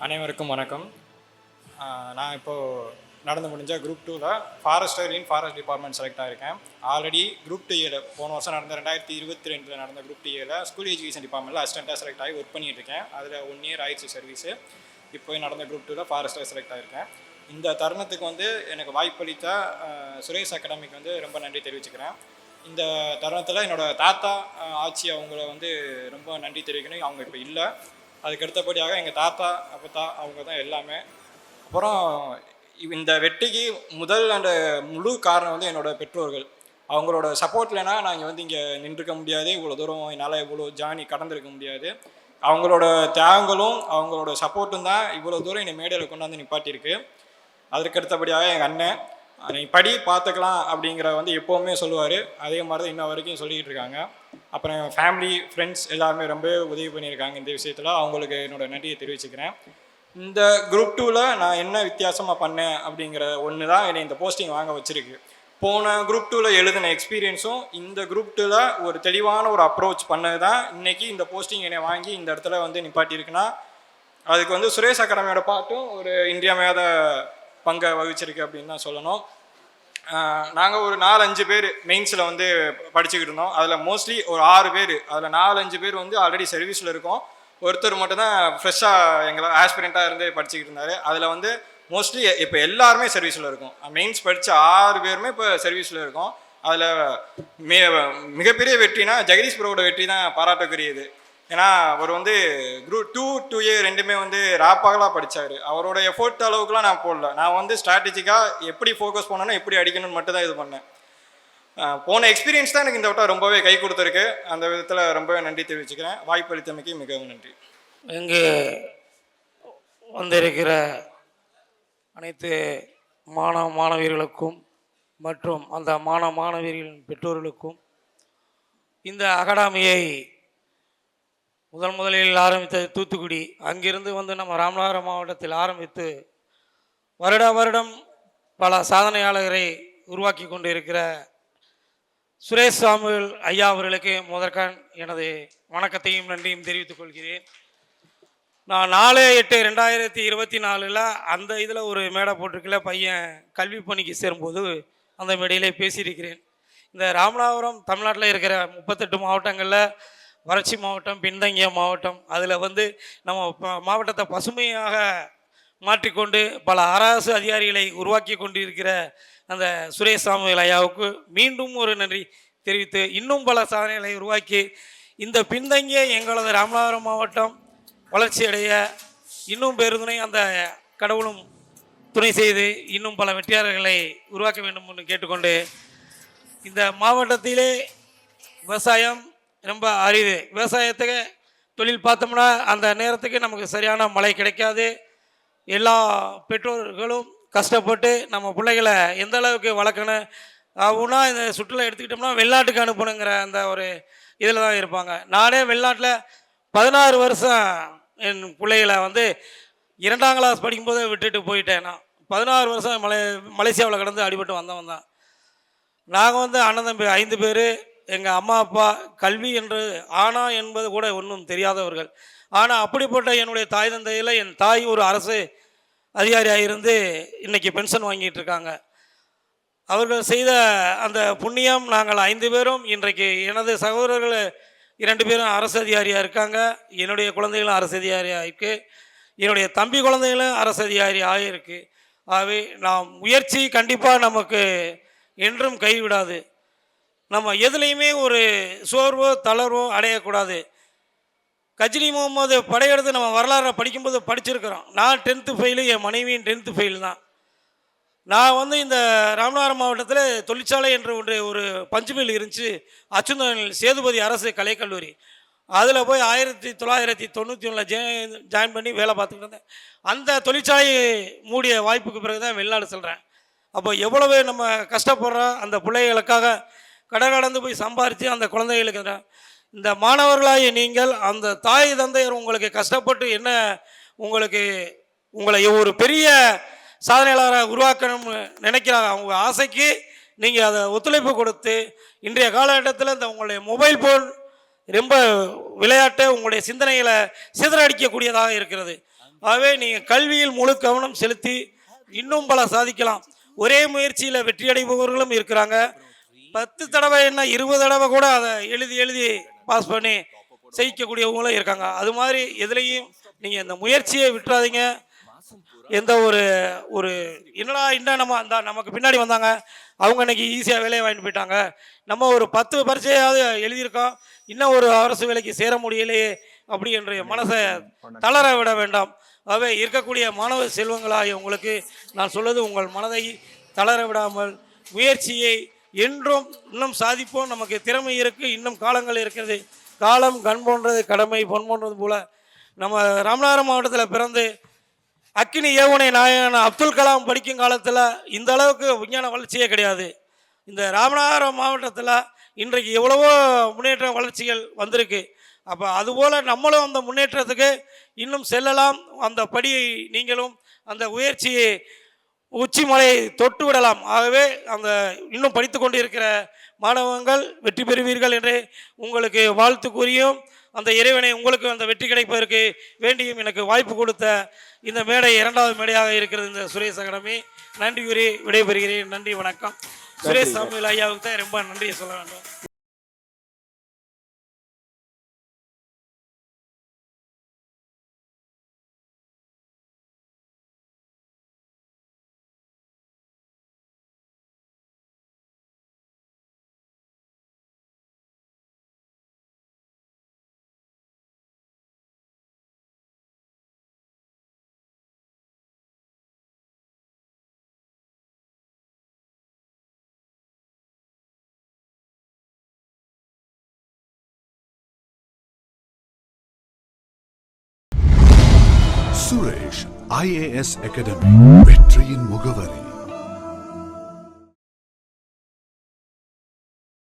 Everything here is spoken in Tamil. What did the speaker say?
அனைவருக்கும் வணக்கம். நான் இப்போது நடந்து முடிஞ்ச குரூப் 2ல் forester in forest department select ஆகிருக்கேன். ஆல்ரெடி குரூப் 2A போன வருஷம் நடந்த 2022 நடந்த குரூப் 2A ஸ்கூல் எஜுகேஷன் டிபார்ட்மெண்ட்டில் அசிஸ்டண்ட்டாக செலக்ட் ஆகி ஒர்க் பண்ணிகிட்டு இருக்கேன். அதில் 1 இயர் ஆயிடுச்சு சர்வீஸு. இப்போ நடந்த குரூப் 2ல் ஃபாரஸ்டர் செலக்ட் ஆகிருக்கேன். இந்த தருணத்துக்கு எனக்கு வாய்ப்பளித்த சுரேஷ் அகாடமிக்கு ரொம்ப நன்றி தெரிவிச்சுக்கிறேன். இந்த தருணத்தில் என்னோடய தாத்தா ஆட்சி அவங்கள ரொம்ப நன்றி தெரிவிக்கணும். அவங்க இப்போ இல்லை. அதுக்கு அடுத்தபடியாக எங்கள் தாத்தா அப்பத்தா அவங்க தான் எல்லாமே. அப்புறம் இந்த வெற்றிக்கு முதல் அந்த முழு காரணம் என்னோடய பெற்றோர்கள். அவங்களோட சப்போர்ட் இல்லைனா நாங்கள் இங்கே நின்றுக்க முடியாது. இவ்வளோ தூரம் என்னால் இவ்வளோ ஜானி கடந்திருக்க முடியாது. அவங்களோட தியாகங்களும் அவங்களோட சப்போர்ட்டும் தான் இவ்வளோ தூரம் என்னை மேடையில் கொண்டாந்து நிப்பாட்டியிருக்கு. அதற்கு அடுத்தபடியாக எங்கள் அண்ணன் நீ படி பார்த்துக்கலாம் அப்படிங்கிற எப்போவுமே சொல்லுவார். அதே மாதிரி தான் இன்ன வரைக்கும் சொல்லிக்கிட்டு இருக்காங்க. அப்புறம் என் ஃபேமிலி ஃப்ரெண்ட்ஸ் எல்லாருமே ரொம்ப உதவி பண்ணியிருக்காங்க இந்த விஷயத்தில். அவங்களுக்கு என்னோடய நன்றியை தெரிவிச்சுக்கிறேன். இந்த குரூப் 2ல் நான் என்ன வித்தியாசமாக பண்ணேன் அப்படிங்கிற ஒன்று தான் என்னை இந்த போஸ்டிங் வாங்க வச்சுருக்கு. போன குரூப் 2ல் எழுதின எக்ஸ்பீரியன்ஸும் இந்த குரூப் 2ல் ஒரு தெளிவான ஒரு அப்ரோச் பண்ணது தான் இன்றைக்கி இந்த போஸ்டிங் என்னை வாங்கி இந்த இடத்துல நிப்பாட்டியிருக்குன்னா அதுக்கு சுரேஷ் அகாடமியோட பாட்டும் ஒரு இன்றியமையாத பங்கை வகிச்சிருக்கு அப்படின்னு தான் சொல்லணும். நாங்கள் ஒரு 4-5 பேர் மெயின்ஸில் படிச்சுக்கிட்டு இருந்தோம். அதில் மோஸ்ட்லி ஒரு 6 பேர், அதில் 4-5 பேர் ஆல்ரெடி சர்வீஸில் இருக்கோம். ஒருத்தர் மட்டும்தான் ஃப்ரெஷ்ஷாக எங்களை ஆஸ்பிரண்ட்டாக இருந்து படிச்சுக்கிட்டு இருந்தார். அதில் மோஸ்ட்லி இப்போ எல்லாருமே சர்வீஸில் இருக்கோம். மெயின்ஸ் படித்த 6 பேருமே இப்போ சர்வீஸில் இருக்கோம். அதில் மிகப்பெரிய வெற்றினா ஜெகதீஷ் ப்ரோவோட வெற்றி தான் பாராட்டக்குரியது. ஏன்னா அவர் குரூப் 2A ரெண்டுமே ராப்பாகலாம் படித்தார். அவரோட எஃபோர்ட் அளவுக்குலாம் நான் போடல. நான் ஸ்ட்ராட்டஜிக்காக எப்படி ஃபோக்கஸ் பண்ணணும், எப்படி அடிக்கணும்னு மட்டும் தான் இது பண்ணேன். போன எக்ஸ்பீரியன்ஸ் தான் எனக்கு இந்த வட்டம் ரொம்பவே கை கொடுத்துருக்கு. அந்த விதத்தில் ரொம்பவே நன்றி தெரிவிச்சுக்கிறேன். வாய்ப்பு அளித்தமைக்கு மிகவும் நன்றி. இங்கு வந்திருக்கிற அனைத்து மாணவியர்களுக்கும் மற்றும் அந்த மாணவியர்களின் பெற்றோர்களுக்கும் இந்த அகாடமியை முதலில் ஆரம்பித்தது தூத்துக்குடி. அங்கிருந்து நம்ம ராமநாதபுரம் மாவட்டத்தில் ஆரம்பித்து வருடம் பல சாதனையாளரை உருவாக்கி கொண்டு இருக்கிற சுரேஷ் சாமுவேல் ஐயா அவர்களுக்கு முதற்கண் எனது வணக்கத்தையும் நன்றியும் தெரிவித்துக் கொள்கிறேன். நான் 4/8/2024 அந்த இதில் ஒரு மேடை போட்டிருக்கல, பையன் கல்வி பணிக்கு சேரும்போது அந்த மேடையிலே பேசியிருக்கிறேன். இந்த ராமநாதபுரம் தமிழ்நாட்டில் இருக்கிற 38 மாவட்டங்களில் வறட்சி மாவட்டம், பின்தங்கிய மாவட்டம், அதில் நம்ம மாவட்டத்தை பசுமையாக மாற்றிக்கொண்டு பல அரசு அதிகாரிகளை உருவாக்கி கொண்டு இருக்கிற அந்த சுரேஷ் சாமுவேல் ஐயாவுக்கு மீண்டும் ஒரு நன்றி தெரிவித்து, இன்னும் பல சாதனைகளை உருவாக்கி இந்த பின்தங்கிய எங்களது ராமநாதபுரம் மாவட்டம் வளர்ச்சி அடைய இன்னும் பெருதுணை அந்த கடவுளும் துணை செய்து இன்னும் பல வெற்றியாளர்களை உருவாக்க வேண்டும் என்று கேட்டுக்கொண்டு, இந்த மாவட்டத்திலே விவசாயம் ரொம்ப அரிது. விவசாயத்துக்கு தொழில் பார்த்தோம்னா அந்த நேரத்துக்கு நமக்கு சரியான மழை கிடைக்காது. எல்லா பெற்றோர்களும் கஷ்டப்பட்டு நம்ம பிள்ளைகளை எந்த அளவுக்கு வளர்க்கணும் அப்படின்னா இந்த சுற்றுலா எடுத்துக்கிட்டோம்னா வெளிநாட்டுக்கு அனுப்பணுங்கிற அந்த ஒரு இதில் தான் இருப்பாங்க. நானே வெளிநாட்டில் 16 வருஷம் என் பிள்ளைகளை 2ஆம் கிளாஸ் படிக்கும்போதே விட்டுட்டு போயிட்டேன். நான் 16 வருஷம் மலேசியாவில் கடந்து அடிபட்டு வந்தவன் தான். நாங்கள் அண்ணன் தம்பி 5 பேர். எங்கள் அம்மா அப்பா கல்வி என்று ஆனா என்பது கூட ஒன்றும் தெரியாதவர்கள். ஆனால் அப்படிப்பட்ட என்னுடைய தாய் தந்தையில் என் தாய் ஒரு அரசு அதிகாரியாக இருந்து இன்றைக்கி பென்ஷன் வாங்கிட்டு இருக்காங்க. அவர்கள் செய்த அந்த புண்ணியம் நாங்கள் 5 பேரும் இன்றைக்கு எனது சகோதரர்கள் 2 பேரும் அரசு அதிகாரியாக இருக்காங்க. என்னுடைய குழந்தைகளும் அரசு அதிகாரியாக இருக்குது. என்னுடைய தம்பி குழந்தைகளும் அரசு அதிகாரி ஆகியிருக்கு. ஆகவே நாம் முயற்சி கண்டிப்பாக நமக்கு என்றும் கைவிடாது. நம்ம எதுலேயுமே ஒரு சோர்வோ தளர்வோ அடையக்கூடாது. கஜினி முகமது படையெடுத்து நம்ம வரலாறை படிக்கும்போது படிச்சிருக்கிறோம். நான் 10th ஃபெயிலு, என் மனைவியும் 10th ஃபெயில் தான். நான் இந்த ராமநாதபுரம் மாவட்டத்தில் தொழிற்சாலை என்று ஒரு பஞ்சுமில் இருந்துச்சு, அச்சுந்தன் சேதுபதி அரசு கலைக்கல்லூரி. அதில் போய் 1991 ஜாயின் பண்ணி வேலை பார்த்துக்கிட்டு இருந்தேன். அந்த தொழிற்சாலை மூடிய வாய்ப்புக்கு பிறகு தான் வெளிநாடு செல்கிறேன். அப்போ எவ்வளவு நம்ம கஷ்டப்படுறோம் அந்த பிள்ளைகளுக்காக கடந்து போய் சம்பாரித்து அந்த குழந்தைகளுக்கு. இந்த மாணவர்களாகி நீங்கள் அந்த தாய் தந்தையர் உங்களுக்கு கஷ்டப்பட்டு என்ன உங்களை ஒரு பெரிய சாதனையாளராக உருவாக்கணும்னு நினைக்கிறாங்க. அவங்க ஆசைக்கு நீங்கள் அதை ஒத்துழைப்பு கொடுத்து இன்றைய காலகட்டத்தில் இந்த உங்களுடைய மொபைல் ஃபோன் ரொம்ப விளையாட்டு உங்களுடைய சிந்தனைகளை சிதறடிக்கக்கூடியதாக இருக்கிறது. ஆகவே நீங்கள் கல்வியில் முழு கவனம் செலுத்தி இன்னும் பல சாதிக்கலாம். ஒரே முயற்சியில் வெற்றி அடைபவர்களும் இருக்கிறாங்க. 10 தடவை என்ன 20 தடவை கூட அதை எழுதி பாஸ் பண்ணி செய்யக்கூடியவங்களும் இருக்காங்க. அது மாதிரி எதுலேயும் நீங்கள் இந்த முயற்சியை விட்டுறாதீங்க. எந்த ஒரு என்னடா நமக்கு பின்னாடி வந்தாங்க, அவங்க இன்னைக்கு ஈஸியாக வேலையை வாங்கிட்டு போயிட்டாங்க, நம்ம ஒரு 10 பரீட்சையாவது எழுதியிருக்கோம், இன்னும் ஒரு அரசு வேலைக்கு சேர முடியலையே அப்படி என்ற மனசை தளர விட வேண்டாம். ஆகவே இருக்கக்கூடிய மாணவ செல்வங்களாகிய உங்களுக்கு நான் சொல்வது, உங்கள் மனதை தளர விடாமல் முயற்சியை என்றும் இன்னும் சாதிப்போம். நமக்கு திறமை இருக்குது, இன்னும் காலங்கள் இருக்கிறது. காலம் கண் போன்றது, கடமை பொன் போன்றது போல நம்ம ராமநாதபுரம் மாவட்டத்தில் பிறந்து அக்கினி ஏவுகணை நாயகன் அப்துல் கலாம் படிக்கும் காலத்தில் இந்த அளவுக்கு விஞ்ஞான வளர்ச்சியே கிடையாது. இந்த ராமநாதபுரம் மாவட்டத்தில் இன்றைக்கு எவ்வளவோ முன்னேற்ற வளர்ச்சிகள் வந்திருக்கு. அப்போ அதுபோல் நம்மளும் அந்த முன்னேற்றத்துக்கு இன்னும் செல்லலாம். அந்த படியை நீங்களும் அந்த உயர்ச்சியை உச்சி மலையை தொட்டு விடலாம். ஆகவே அந்த இன்னும் படித்து கொண்டு இருக்கிற மாணவர்கள் வெற்றி பெறுவீர்கள் என்று உங்களுக்கு வாழ்த்து கூறியும், அந்த இறைவனை உங்களுக்கு அந்த வெற்றி கிடைப்பதற்கு வேண்டியும் எனக்கு வாய்ப்பு கொடுத்த இந்த மேடை 2வது மேடையாக இருக்கிறது இந்த சுரேஷ் அகாடமி. நன்றி கூறி விடைபெறுகிறேன். நன்றி, வணக்கம். சுரேஷ் சாமியில் ஐயாவுக்கு தான் ரொம்ப நன்றியை சொல்ல வேண்டும். சுரேஷ் IAS அகாடமி, வெற்றியின் முகவரி.